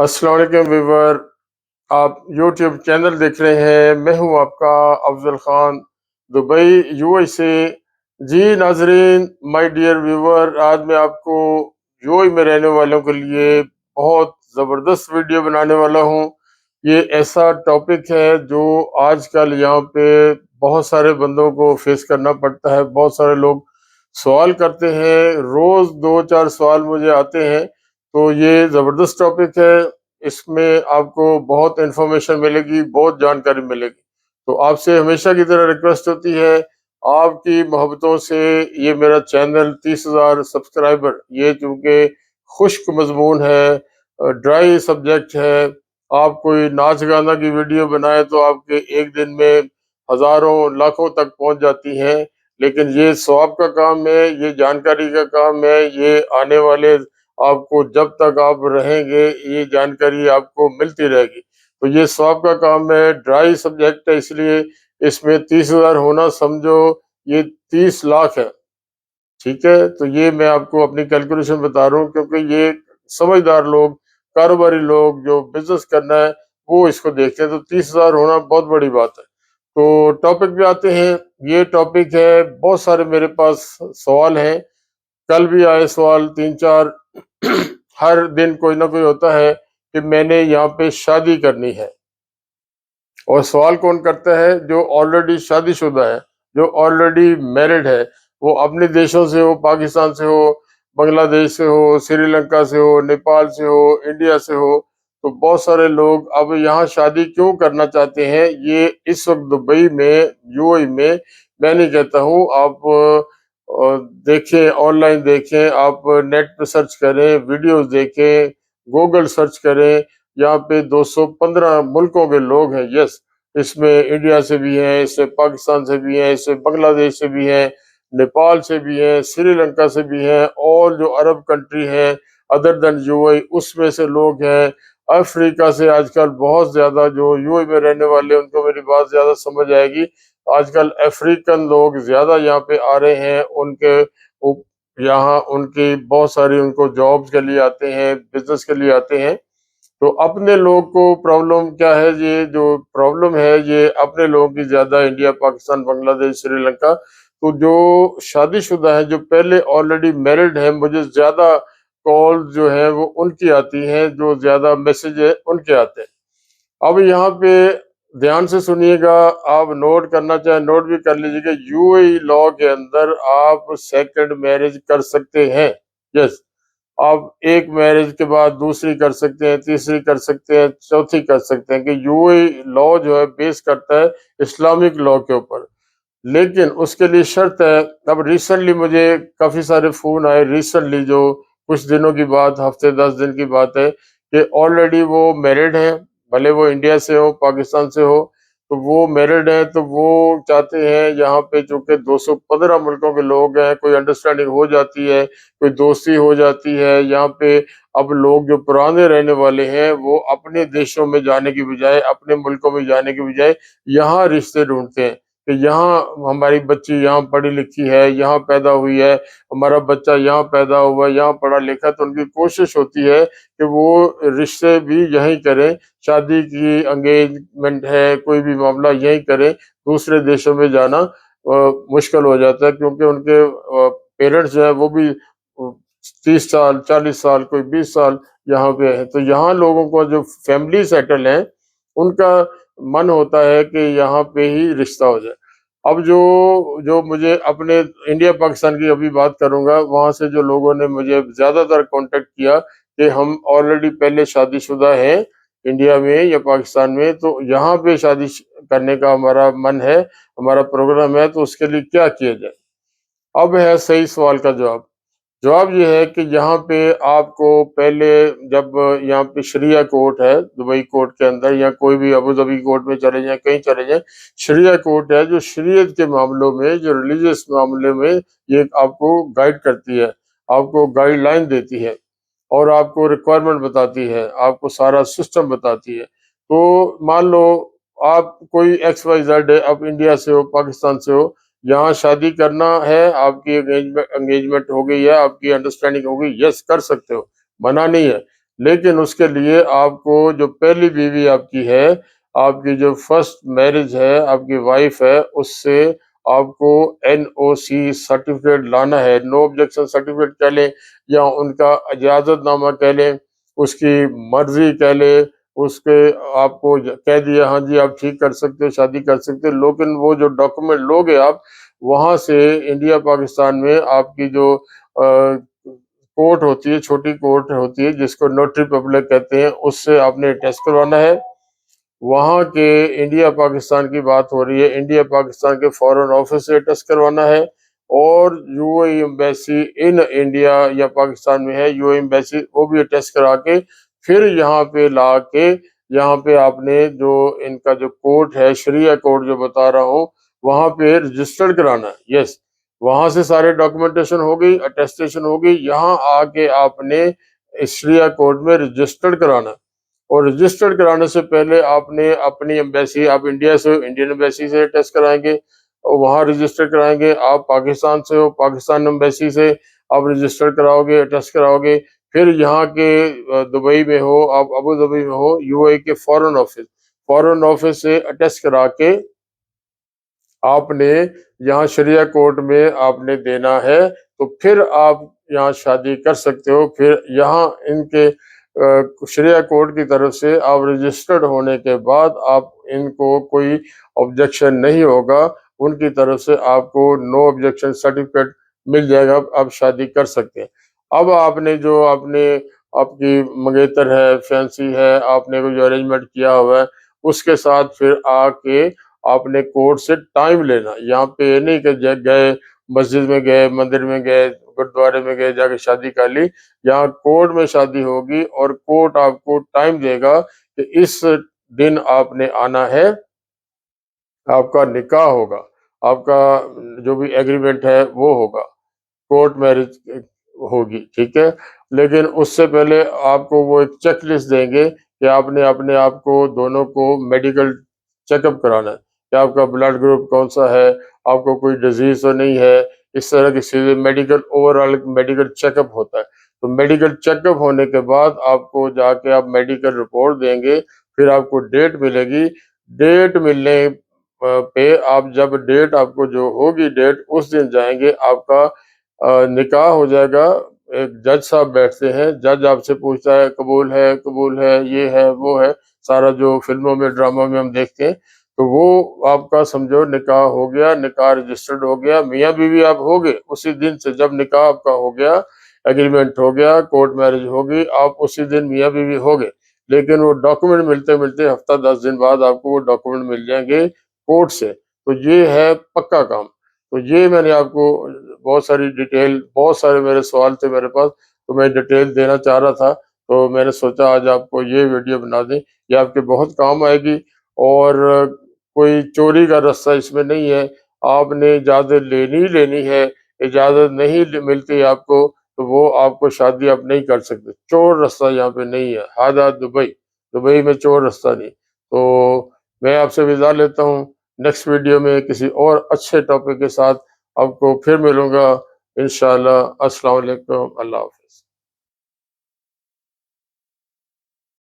अस्सलाम वालेकुम व्यूवर। आप यूट्यूब चैनल देख रहे हैं। मैं हूं आपका अफजल खान, दुबई यूएई से। जी नाजरीन, माय डियर व्यूवर, आज मैं आपको यूएई में रहने वालों के लिए बहुत ज़बरदस्त वीडियो बनाने वाला हूं। ये ऐसा टॉपिक है जो आजकल यहाँ पे बहुत सारे बंदों को फेस करना पड़ता है। बहुत सारे लोग सवाल करते हैं, रोज़ 2-4 सवाल मुझे आते हैं। तो ये ज़बरदस्त टॉपिक है। इसमें आपको बहुत इन्फॉर्मेशन मिलेगी, बहुत जानकारी मिलेगी। तो आपसे हमेशा की तरह रिक्वेस्ट होती है, आपकी मोहब्बतों से ये मेरा चैनल 30,000 सब्सक्राइबर, ये चूँकि खुश्क मज़मून है, ड्राई सब्जेक्ट है। आप कोई नाच गाना की वीडियो बनाएँ तो आपके एक दिन में हज़ारों, लाखों तक पहुँच जाती हैं। लेकिन ये सवाब का काम है, ये जानकारी का काम है, ये आने वाले आपको जब तक आप रहेंगे ये जानकारी आपको मिलती रहेगी। तो ये सवाब का काम है, ड्राई सब्जेक्ट है, इसलिए इसमें 30,000 होना समझो ये 30 लाख है। ठीक है? तो ये मैं आपको अपनी कैलकुलेशन बता रहा हूँ, क्योंकि ये समझदार लोग, कारोबारी लोग जो बिज़नेस करना है, वो इसको देखते हैं। तो 30,000 होना बहुत बड़ी बात है। तो टॉपिक पे आते हैं। ये टॉपिक है, बहुत सारे मेरे पास सवाल हैं। कल भी आए सवाल 3-4। हर दिन कोई ना कोई होता है कि मैंने यहाँ पे शादी करनी है। और सवाल कौन करता है? जो ऑलरेडी शादीशुदा है, जो ऑलरेडी मैरिड है। वो अपने देशों से हो, पाकिस्तान से हो, बांग्लादेश से हो, श्रीलंका से हो, नेपाल से हो, इंडिया से हो। तो बहुत सारे लोग अब यहाँ शादी क्यों करना चाहते हैं, ये इस वक़्त दुबई में, यूएई में, मैं नहीं कहता हूँ। आप देखें, ऑनलाइन देखें, आप नेट पे सर्च करें, वीडियोज़ देखें, गूगल सर्च करें। यहाँ पे 215 मुल्कों के लोग हैं। यस, इसमें इंडिया से भी हैं, इसमें पाकिस्तान से भी हैं, इसमें बांग्लादेश से भी हैं, नेपाल से भी हैं, श्रीलंका से भी हैं, और जो अरब कंट्री है अदर देन यूएई, उसमें से लोग हैं। अफ्रीका से आजकल बहुत ज़्यादा जो यूएई में रहने वाले हैं, उनको मेरी बात ज़्यादा समझ आएगी। आजकल अफ्रीकन लोग ज़्यादा यहाँ पे आ रहे हैं। उनके उ यहाँ उनकी बहुत सारी उनको जॉब्स के लिए आते हैं, बिज़नेस के लिए आते हैं। तो अपने लोग को प्रॉब्लम क्या है? ये जो प्रॉब्लम है ये अपने लोगों की ज़्यादा, इंडिया, पाकिस्तान, बांग्लादेश, श्रीलंका। तो जो शादीशुदा हैं, जो पहले ऑलरेडी मैरिड हैं, मुझे ज़्यादा कॉल जो है वो उनकी आती हैं, जो ज़्यादा मैसेज है उनके आते हैं। अब यहाँ पे ध्यान से सुनिएगा, आप नोट करना चाहें नोट भी कर लीजिएगा। यूएई लॉ के अंदर आप सेकंड मैरिज कर सकते हैं। यस, आप एक मैरिज के बाद दूसरी कर सकते हैं, तीसरी कर सकते हैं, चौथी कर सकते हैं। कि यूएई लॉ जो है बेस करता है इस्लामिक लॉ के ऊपर। लेकिन उसके लिए शर्त है। अब रिसेंटली मुझे काफ़ी सारे फ़ोन आए, रिसेंटली जो कुछ दिनों की बात, हफ़्ते 10 दिन की बात है, कि ऑलरेडी वो मैरिड हैं, भले वो इंडिया से हो, पाकिस्तान से हो। तो वो मैरिड हैं, तो वो चाहते हैं यहाँ पे, चूँकि 215 मुल्कों के लोग हैं, कोई अंडरस्टैंडिंग हो जाती है, कोई दोस्ती हो जाती है। यहाँ पे अब लोग जो पुराने रहने वाले हैं, वो अपने देशों में जाने की बजाय, अपने मुल्कों में जाने की बजाय यहाँ रिश्ते ढूँढते हैं। कि यहाँ हमारी बच्ची यहाँ पढ़ी लिखी है, यहाँ पैदा हुई है, हमारा बच्चा यहाँ पैदा हुआ है, यहाँ पढ़ा लिखा है। तो उनकी कोशिश होती है कि वो रिश्ते भी यहीं करें, शादी की एंगेजमेंट है, कोई भी मामला यहीं करें। दूसरे देशों में जाना मुश्किल हो जाता है, क्योंकि उनके पेरेंट्स जो हैं वो भी 30 साल, 40 साल, कोई 20 साल यहाँ पे है। तो यहाँ लोगों को जो फैमिली सेटल है, उनका मन होता है कि यहाँ पे ही रिश्ता हो जाए। अब जो जो मुझे अपने इंडिया पाकिस्तान की अभी बात करूँगा, वहाँ से जो लोगों ने मुझे ज़्यादातर कॉन्टैक्ट किया कि हम ऑलरेडी पहले शादीशुदा हैं इंडिया में या पाकिस्तान में, तो यहाँ पे शादी करने का हमारा मन है, हमारा प्रोग्राम है, तो उसके लिए क्या किया जाए? अब है सही सवाल का जवाब। जवाब ये है कि यहाँ पे आपको पहले, जब यहाँ पे शरिया कोर्ट है दुबई कोर्ट के अंदर, या कोई भी अबू धाबी कोर्ट में चले जाएँ, कहीं चले जाएँ, शरिया कोर्ट है जो शरीयत के मामलों में, जो रिलीजियस मामले में ये आपको गाइड करती है, आपको गाइडलाइन देती है, और आपको रिक्वायरमेंट बताती है, आपको सारा सिस्टम बताती है। तो मान लो आप कोई एक्स वाई जेड है, आप इंडिया से हो, पाकिस्तान से हो, यहाँ शादी करना है, आपकी एंगेजमेंट एंगेजमेंट हो गई है, आपकी अंडरस्टैंडिंग हो गई, यस कर सकते हो, मना नहीं है। लेकिन उसके लिए आपको जो पहली बीवी आपकी है, आपकी जो फर्स्ट मैरिज है, आपकी वाइफ है, उससे आपको एनओसी सर्टिफिकेट लाना है। नो ऑब्जेक्शन सर्टिफिकेट कह लें या उनका इजाज़तनामा कह लें, उसकी मर्ज़ी कह लें, उसके आपको कह दिया हाँ जी आप ठीक कर सकते हो, शादी कर सकते हो, लेकिन वो जो डॉक्यूमेंट लोगे आप वहाँ से इंडिया पाकिस्तान में आपकी जो कोर्ट होती है, छोटी कोर्ट होती है जिसको नोटरी पब्लिक कहते हैं, उससे आपने टेस्ट करवाना है। वहाँ के इंडिया पाकिस्तान की बात हो रही है, इंडिया पाकिस्तान के फॉरेन ऑफिस से टेस्ट करवाना है और यूएई एम्बेसी इन इंडिया या पाकिस्तान में है, यूएई एम्बेसी वो भी टेस्ट करा के फिर यहाँ पे ला के यहाँ पे आपने जो इनका जो कोर्ट है, शरिया कोर्ट जो बता रहा हूँ, वहाँ पे रजिस्टर्ड कराना है। यस, वहाँ से सारे डॉक्यूमेंटेशन हो गई, अटेस्टेशन हो गई, यहाँ आके आपने शरिया कोर्ट में रजिस्टर्ड कराना है। और रजिस्टर्ड कराने से पहले आपने अपनी एम्बेसी, आप इंडिया से हो, इंडियन एम्बेसी से टेस्ट कराएंगे और वहाँ रजिस्टर कराएंगे। आप पाकिस्तान से हो, पाकिस्तान एम्बेसी से आप रजिस्टर कराओगे, टेस्ट कराओगे। फिर यहाँ के दुबई में हो, आप अबू धाबी में हो, यूएई के फॉरेन ऑफिस से अटेस्ट करा के आपने यहाँ शरिया कोर्ट में आपने देना है, तो फिर आप यहाँ शादी कर सकते हो। फिर यहाँ इनके शरिया कोर्ट की तरफ से आप रजिस्टर्ड होने के बाद आप इनको कोई ऑब्जेक्शन नहीं होगा, उनकी तरफ से आपको नो ऑब्जेक्शन सर्टिफिकेट मिल जाएगा, आप शादी कर सकते हैं। अब आपने जो आपने आपकी मंगेतर है, फैंसी है, आपने कोई जो अरेंजमेंट किया हुआ है, उसके साथ फिर आके आपने कोर्ट से टाइम लेना। यहाँ पे ये नहीं कि गए मस्जिद में गए, मंदिर में गए, गुरुद्वारे में गए, जाके शादी कर ली। यहाँ कोर्ट में शादी होगी और कोर्ट आपको टाइम देगा कि इस दिन आपने आना है, आपका निकाह होगा, आपका जो भी एग्रीमेंट है वो होगा, कोर्ट मैरिज होगी, ठीक है। लेकिन उससे पहले आपको वो एक चेक लिस्ट देंगे कि आपने अपने आप को दोनों को मेडिकल चेकअप कराना है कि आपका ब्लड ग्रुप कौन सा है, आपको कोई डिजीज तो नहीं है, इस तरह की चीजें मेडिकल ओवरऑल मेडिकल चेकअप होता है। तो मेडिकल चेकअप होने के बाद आपको जाके आप मेडिकल रिपोर्ट देंगे, फिर आपको डेट मिलेगी। डेट मिलने पे आप जब डेट आपको जो होगी डेट उस दिन जाएंगे, आपका निकाह हो जाएगा। एक जज साहब बैठते हैं, जज आपसे पूछता है कबूल है, ये है, वो है, सारा जो फ़िल्मों में, ड्रामा में हम देखते हैं। तो वो आपका समझो निकाह हो गया, निकाह रजिस्टर्ड हो गया, मियाँ-बीवी आप हो गए उसी दिन से। जब निकाह आपका हो गया, एग्रीमेंट हो गया, कोर्ट मैरिज होगी, आप उसी दिन मियाँ-बीवी हो गए। लेकिन वो डॉक्यूमेंट मिलते-मिलते हफ़्ता 10 दिन बाद आपको वो डॉक्यूमेंट मिल जाएँगे कोर्ट से। तो ये है पक्का काम। तो ये मैंने आपको बहुत सारी डिटेल, बहुत सारे मेरे सवाल थे मेरे पास, तो मैं डिटेल देना चाह रहा था, तो मैंने सोचा आज आपको ये वीडियो बना दें, ये आपके बहुत काम आएगी। और कोई चोरी का रास्ता इसमें नहीं है, आपने इजाज़त लेनी ही लेनी है, इजाज़त नहीं मिलती आपको, तो वो आपको शादी आप नहीं कर सकते। चोर रास्ता यहाँ पे नहीं है, हादा दुबई, दुबई में चोर रास्ता नहीं। तो मैं आपसे विदा लेता हूँ, नेक्स्ट वीडियो में किसी और अच्छे टॉपिक के साथ आपको फिर मिलूँगा इंशाअल्लाह। अस्सलाम वालेकुम, अल्लाह हाफ़िज़।